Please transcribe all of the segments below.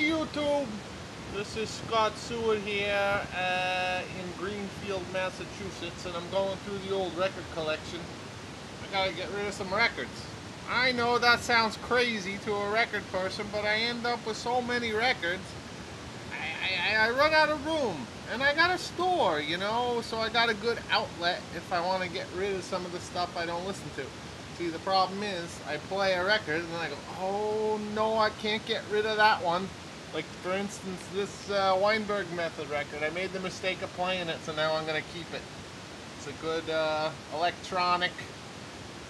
Hey YouTube, this is Scott Seward here in Greenfield, Massachusetts, and I'm going through the old record collection. I gotta get rid of some records. I know that sounds crazy to a record person, but I end up with so many records, I run out of room. And I got a store, you know, so I got a good outlet if I want to get rid of some of the stuff I don't listen to. See, the problem is, I play a record and then I go, oh no, I can't get rid of that one. Like, for instance, this Weinberg Method record. I made the mistake of playing it, so now I'm going to keep it. It's a good electronic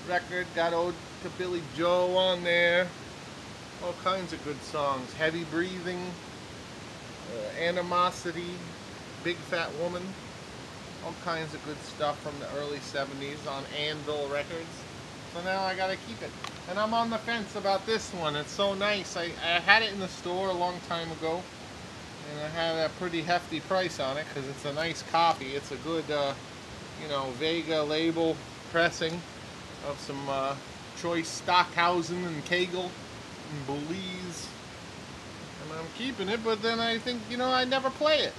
record. Got Ode to Billy Joe on there. All kinds of good songs. Heavy Breathing, Animosity, Big Fat Woman. All kinds of good stuff from the early 70s on Anvil Records. So now I gotta keep it. And I'm on the fence about this one. It's so nice. I had it in the store a long time ago, and I had a pretty hefty price on it because it's a nice copy. It's a good, you know, Vega label pressing of some choice Stockhausen and Kegel and Belize. And I'm keeping it, but then I think, you know, I never play it.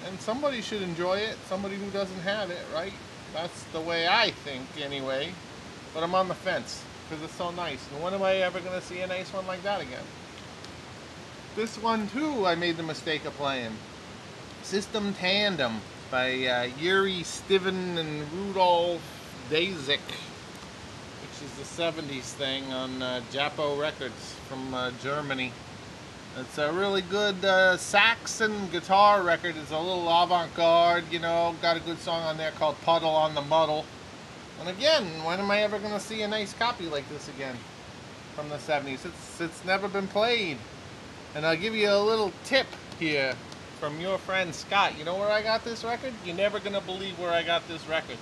And somebody should enjoy it. Somebody who doesn't have it, right? That's the way I think, anyway. But I'm on the fence because it's so nice. And when am I ever going to see a nice one like that again? This one too, I made the mistake of playing. System Tandem by Yuri Stiven and Rudolf Dazik, which is the 70s thing on Japo Records from Germany. It's a really good sax and guitar record. It's a little avant-garde, you know. Got a good song on there called Puddle on the Muddle. And again, when am I ever going to see a nice copy like this again from the 70s? It's never been played. And I'll give you a little tip here from your friend Scott. You know where I got this record? You're never going to believe where I got this record.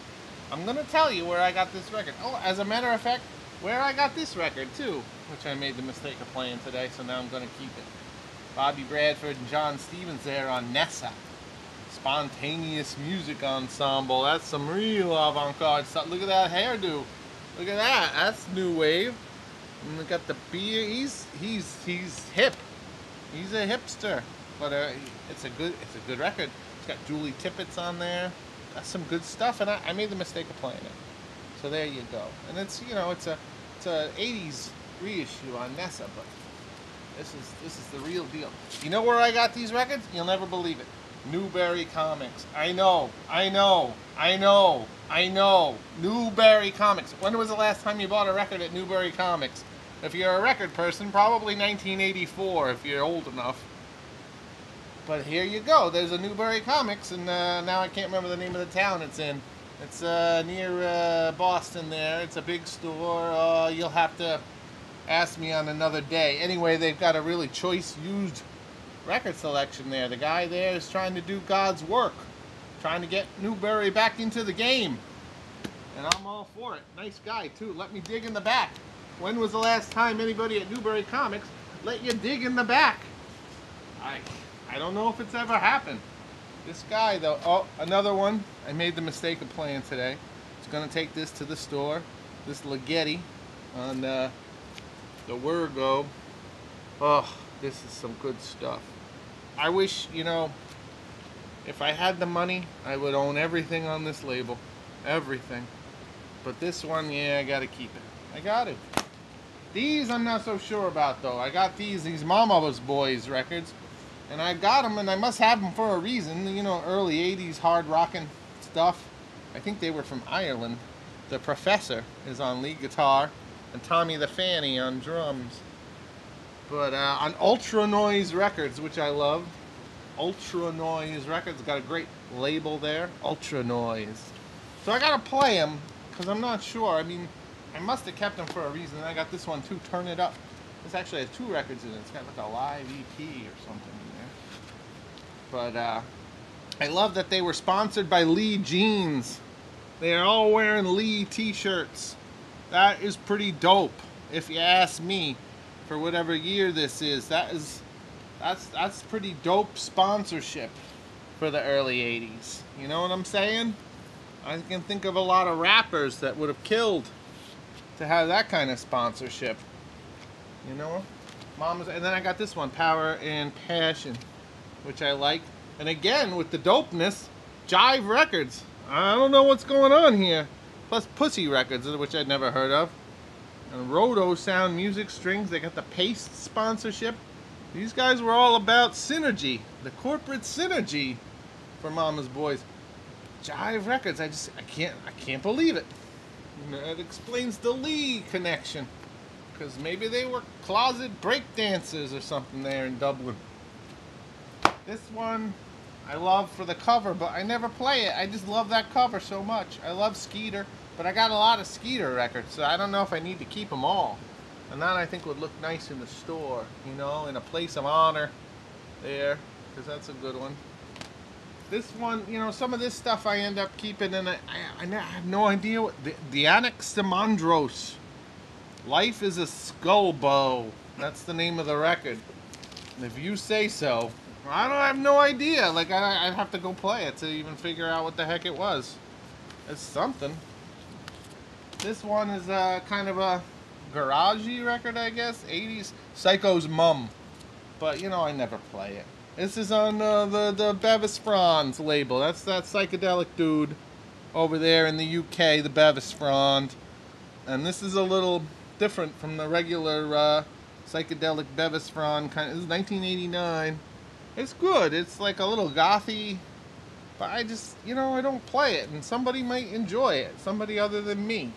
I'm going to tell you where I got this record. Oh, as a matter of fact, where I got this record too, which I made the mistake of playing today, so now I'm going to keep it. Bobby Bradford and John Stevens there on Nessa. Spontaneous Music Ensemble. That's some real avant-garde stuff. Look at that hairdo. Look at that. That's new wave. And look at the beard. He's hip. He's a hipster. But it's a good record. It's got Julie Tippett's on there. That's some good stuff. And I made the mistake of playing it. So there you go. And it's, you know, it's a 80s reissue on Nessa, but this is the real deal. You know where I got these records? You'll never believe it. Newbury Comics. I know. Newbury Comics. When was the last time you bought a record at Newbury Comics? If you're a record person, probably 1984 if you're old enough. But here you go. There's a Newbury Comics, and now I can't remember the name of the town it's in. It's near Boston there. It's a big store. You'll have to ask me on another day. Anyway, they've got a really choice used record selection there. The guy there is trying to do God's work, trying to get Newbury back into the game, and I'm all for it. Nice guy too. Let me dig in the back. When was the last time anybody at Newbury Comics let you dig in the back? I don't know if it's ever happened. This guy though, oh, another one I made the mistake of playing today. It's gonna take this to the store. This Leggett E on the Wirgo. Oh, this is some good stuff. I wish, you know, if I had the money, I would own everything on this label. Everything. But this one, yeah, I gotta keep it. I got it. These I'm not so sure about, though. I got these Mama's Boys records. And I got them, and I must have them for a reason. You know, early 80s hard rockin' stuff. I think they were from Ireland. The Professor is on lead guitar, and Tommy the Fanny on drums. But on Ultra Noise Records, which I love. Ultra Noise Records got a great label there. Ultra Noise. So I gotta play them because I'm not sure. I mean, I must have kept them for a reason. I got this one too. Turn It Up. This actually has 2 records in it. It's got like a live EP or something in there. But I love that they were sponsored by Lee Jeans. They are all wearing Lee t-shirts. That is pretty dope, if you ask me. For whatever year this is, that's pretty dope sponsorship for the early 80s. You know what I'm saying? I can think of a lot of rappers that would have killed to have that kind of sponsorship. You know? Mama's, and then I got this one, Power and Passion, which I like. And again, with the dopeness, Jive Records. I don't know what's going on here. Plus Pussy Records, which I'd never heard of. And Roto Sound Music Strings. They got the Paste sponsorship. These guys were all about synergy, the corporate synergy for Mama's Boys. Jive Records. I can't believe it. That explains the Lee connection. Because maybe they were closet break dancers or something there in Dublin. This one I love for the cover, but I never play it. I just love that cover so much. I love Skeeter, but I got a lot of Skeeter records, so I don't know if I need to keep them all. And that I think would look nice in the store, you know, in a place of honor there, because that's a good one. This one, you know, some of this stuff I end up keeping, and I have no idea what the Anaximandros. Life is a Skullbow. That's the name of the record. And if you say so, I have no idea. Like, I'd have to go play it to even figure out what the heck it was. It's something. This one is kind of a garagey record, I guess. 80s. Psycho's Mum. But, you know, I never play it. This is on the Bevis Franz label. That's that psychedelic dude over there in the UK, the Bevis Franz. And this is a little different from the regular psychedelic Bevis Franz kind. This is 1989. It's good. It's like a little gothy, but I just, you know, I don't play it, and somebody might enjoy it. Somebody other than me.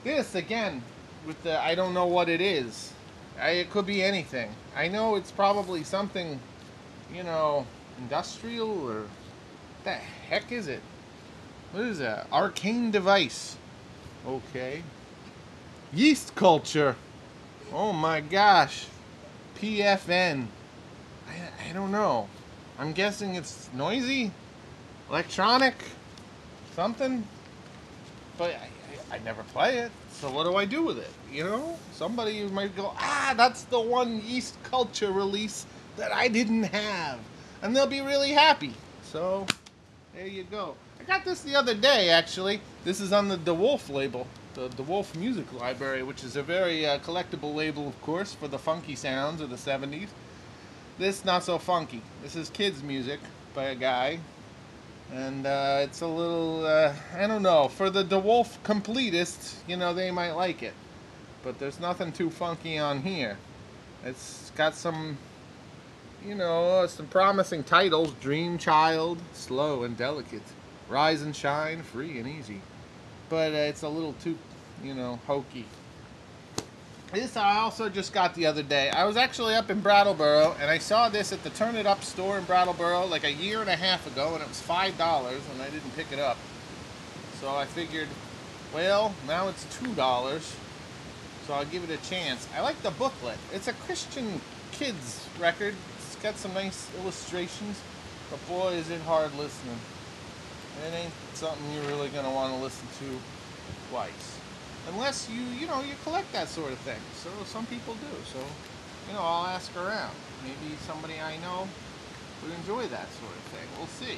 This again, with the I don't know what it is. It could be anything. I know it's probably something, you know, industrial, or what the heck is it? What is that? Arcane device. Okay. Yeast culture. Oh my gosh. PFN. I don't know. I'm guessing it's noisy, electronic, something. But I never play it. So what do I do with it? You know? Somebody might go, that's the one yeast culture release that I didn't have. And they'll be really happy. So, there you go. I got this the other day, actually. This is on the DeWolf label. The DeWolf Music Library, which is a very collectible label, of course, for the funky sounds of the 70s. This, not so funky. This is kids' music by a guy. And it's a little, I don't know, for the DeWolf completists, you know, they might like it. But there's nothing too funky on here. It's got some, you know, some promising titles. Dream Child, Slow and Delicate. Rise and Shine, Free and Easy. But it's a little too, you know, hokey. This I also just got the other day. I was actually up in Brattleboro, and I saw this at the Turn It Up store in Brattleboro like a year and a half ago, and it was $5, and I didn't pick it up. So I figured, well, now it's $2, so I'll give it a chance. I like the booklet. It's a Christian kids record. It's got some nice illustrations, but boy, is it hard listening. It ain't something you're really going to want to listen to twice. Unless you know, you collect that sort of thing. So some people do. So, you know, I'll ask around. Maybe somebody I know would enjoy that sort of thing. We'll see.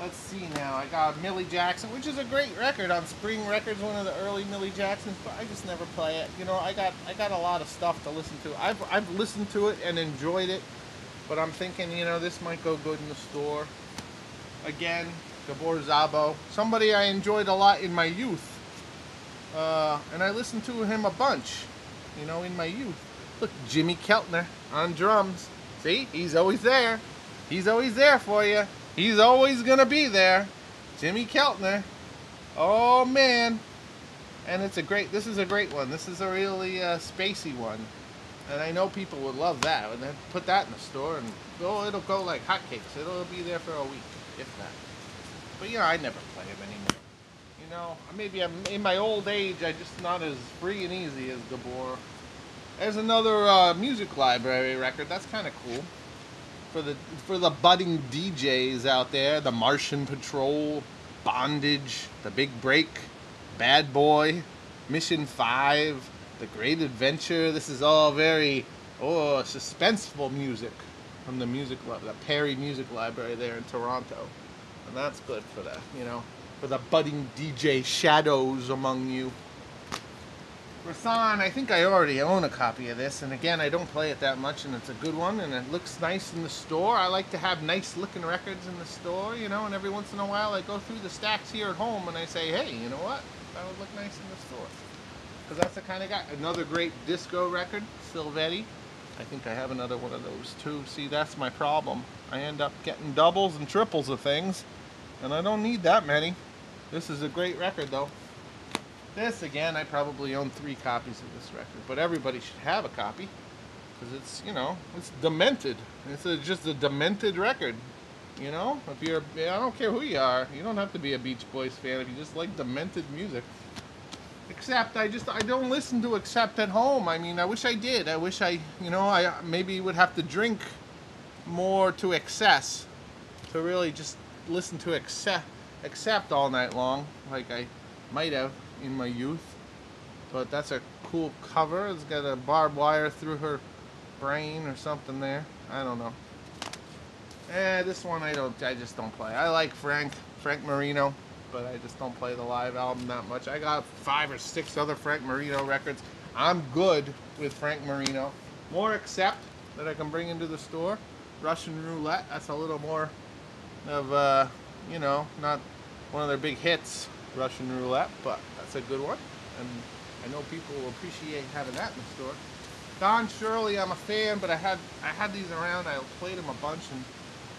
Let's see now. I got Millie Jackson, which is a great record on Spring Records, one of the early Millie Jacksons, but I just never play it. You know, I got a lot of stuff to listen to. I've listened to it and enjoyed it, but I'm thinking, you know, this might go good in the store. Again, Gabor Szabo, somebody I enjoyed a lot in my youth. And I listened to him a bunch, you know, in my youth. Look, Jimmy Keltner on drums. See, he's always there. He's always there for you. He's always going to be there. Jimmy Keltner. Oh, man. And it's this is a great one. This is a really spacey one. And I know people would love that. And then put that in the store, and it'll go like hotcakes. It'll be there for a week, if not. But, you know, I never play him anymore. You know, maybe I'm in my old age, I'm just not as free and easy as Gabor. There's another music library record. That's kind of cool for the budding DJs out there. The Martian Patrol, Bondage, The Big Break, Bad Boy, Mission 5, The Great Adventure. This is all very suspenseful music from the Perry Music Library there in Toronto, and that's good for the, you know, for the budding DJ shadows among you. Rasan, I think I already own a copy of this, and again, I don't play it that much, and it's a good one, and it looks nice in the store. I like to have nice looking records in the store, you know, and every once in a while I go through the stacks here at home and I say, hey, you know what? That would look nice in the store. Because that's the kind of guy. Another great disco record, Sylvette E. I think I have another one of those too. See, that's my problem. I end up getting doubles and triples of things, and I don't need that many. This is a great record though. This, again, I probably own 3 copies of this record, but everybody should have a copy, because it's, you know, it's demented. Just a demented record, you know? If you're, I don't care who you are, you don't have to be a Beach Boys fan if you just like demented music. Except, I don't listen to Except at home. I mean, I wish I did. I wish I, you know, I maybe would have to drink more to excess to really just listen to Except all night long, like I might have in my youth. But that's a cool cover. It's got a barbed wire through her brain or something there. I don't know. This one I just don't play. I like Frank Marino, but I just don't play the live album that much. I got 5 or 6 other Frank Marino records. I'm good with Frank Marino. More Except that I can bring into the store. Russian Roulette, that's a little more of you know, not one of their big hits, Russian Roulette, but that's a good one, and I know people will appreciate having that in the store. Don Shirley, I'm a fan, but I had these around. I played them a bunch, and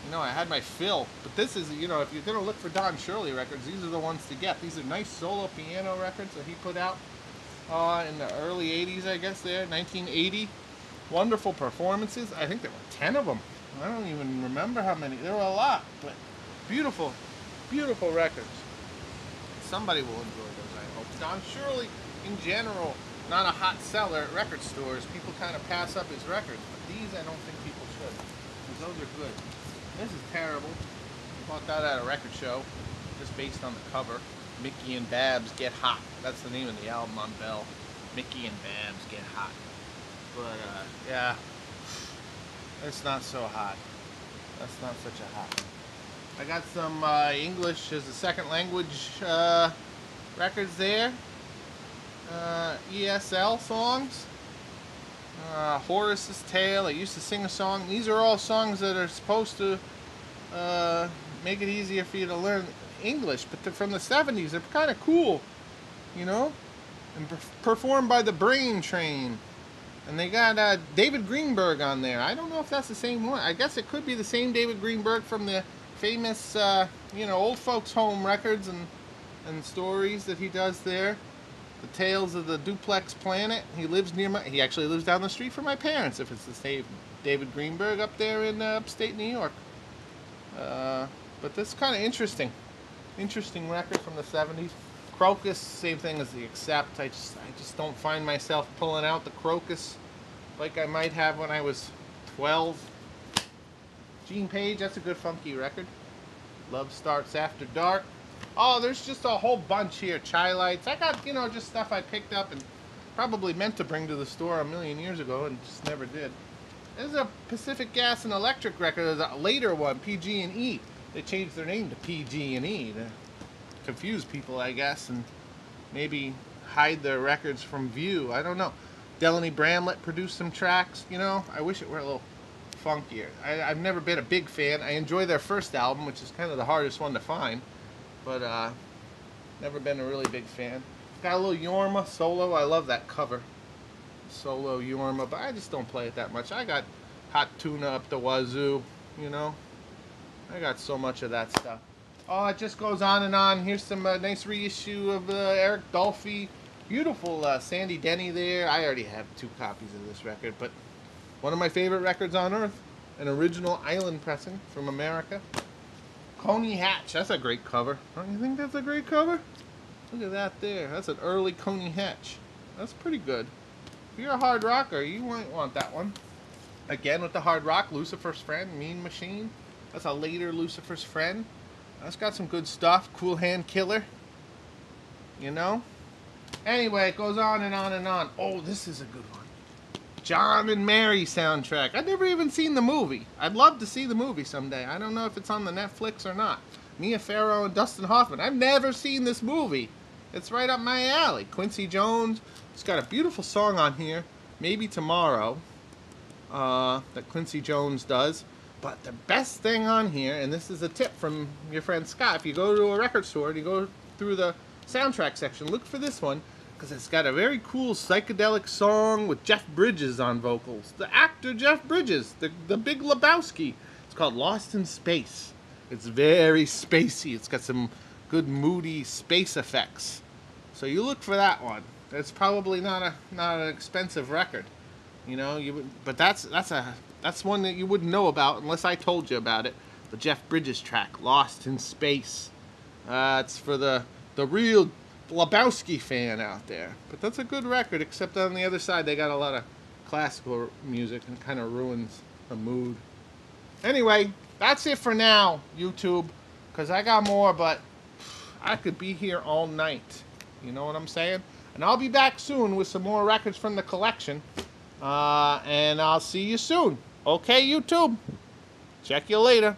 you know, I had my fill. But this is, you know, if you're gonna look for Don Shirley records, these are the ones to get. These are nice solo piano records that he put out in the early 80s, I guess. There, 1980. Wonderful performances. I think there were 10 of them. I don't even remember how many. There were a lot, but beautiful, beautiful records. Somebody will enjoy those, I hope. Don Shirley, in general, not a hot seller at record stores. People kind of pass up his records, but these I don't think people should, because those are good. This is terrible. Bought that at a record show, just based on the cover. Mickey and Babs Get Hot. That's the name of the album on Bell. Mickey and Babs Get Hot. But, yeah, it's not so hot. That's not such a hot one. I got some English as a second language records there. ESL songs. Horace's Tale. I used to sing a song. These are all songs that are supposed to make it easier for you to learn English, but they're from the 70s. They're kind of cool, you know? And performed by the Brain Train. And they got David Greenberg on there. I don't know if that's the same one. I guess it could be the same David Greenberg from the famous, you know, old folks home records and stories that he does there. The Tales of the Duplex Planet. He actually lives down the street from my parents, if it's the same David Greenberg up there in upstate New York. But this is kind of interesting. Interesting record from the 70s. Crocus, same thing as the Except. I just don't find myself pulling out the Crocus like I might have when I was 12. Gene Page, that's a good funky record. Love Starts After Dark. Oh, there's just a whole bunch here. Chi-Lites. I got, you know, just stuff I picked up and probably meant to bring to the store a million years ago and just never did. There's a Pacific Gas and Electric record. There's a later one, PG&E. They changed their name to PG&E to confuse people, I guess, and maybe hide their records from view. I don't know. Delaney Bramlett produced some tracks, you know. I wish it were a little funkier. I've never been a big fan. I enjoy their first album, which is kind of the hardest one to find, but never been a really big fan. Got a little Yorma solo. I love that cover. Solo Yorma, but I just don't play it that much. I got Hot Tuna up the wazoo, you know. I got so much of that stuff. Oh, it just goes on and on. Here's some nice reissue of Eric Dolphy. Beautiful Sandy Denny there. I already have 2 copies of this record, but one of my favorite records on earth. An original island pressing from America. Coney Hatch. That's a great cover. Don't you think that's a great cover? Look at that there. That's an early Coney Hatch. That's pretty good. If you're a hard rocker, you might want that one. Again with the hard rock, Lucifer's Friend, Mean Machine. That's a later Lucifer's Friend. That's got some good stuff. Cool Hand Killer. You know? Anyway, it goes on and on and on. Oh, this is a good one. John and Mary soundtrack. I've never even seen the movie. I'd love to see the movie someday. I don't know if it's on the Netflix or not. Mia Farrow and Dustin Hoffman. I've never seen this movie. It's right up my alley. Quincy Jones, It's got a beautiful song on here, Maybe Tomorrow, that Quincy Jones does. But the best thing on here, and this is a tip from your friend Scott, if you go to a record store and you go through the soundtrack section, look for this one, because it's got a very cool psychedelic song with Jeff Bridges on vocals. The actor Jeff Bridges, the Big Lebowski. It's called Lost in Space. It's very spacey. It's got some good moody space effects. So you look for that one. It's probably not an expensive record, you know. But that's one that you wouldn't know about unless I told you about it. The Jeff Bridges track, Lost in Space. It's for the real Lebowski fan out there. But that's a good record, except on the other side they got a lot of classical music and kind of ruins the mood. Anyway, that's it for now, YouTube, because I got more, but I could be here all night. You know what I'm saying? And I'll be back soon with some more records from the collection. And I'll see you soon. Okay, YouTube? Check you later.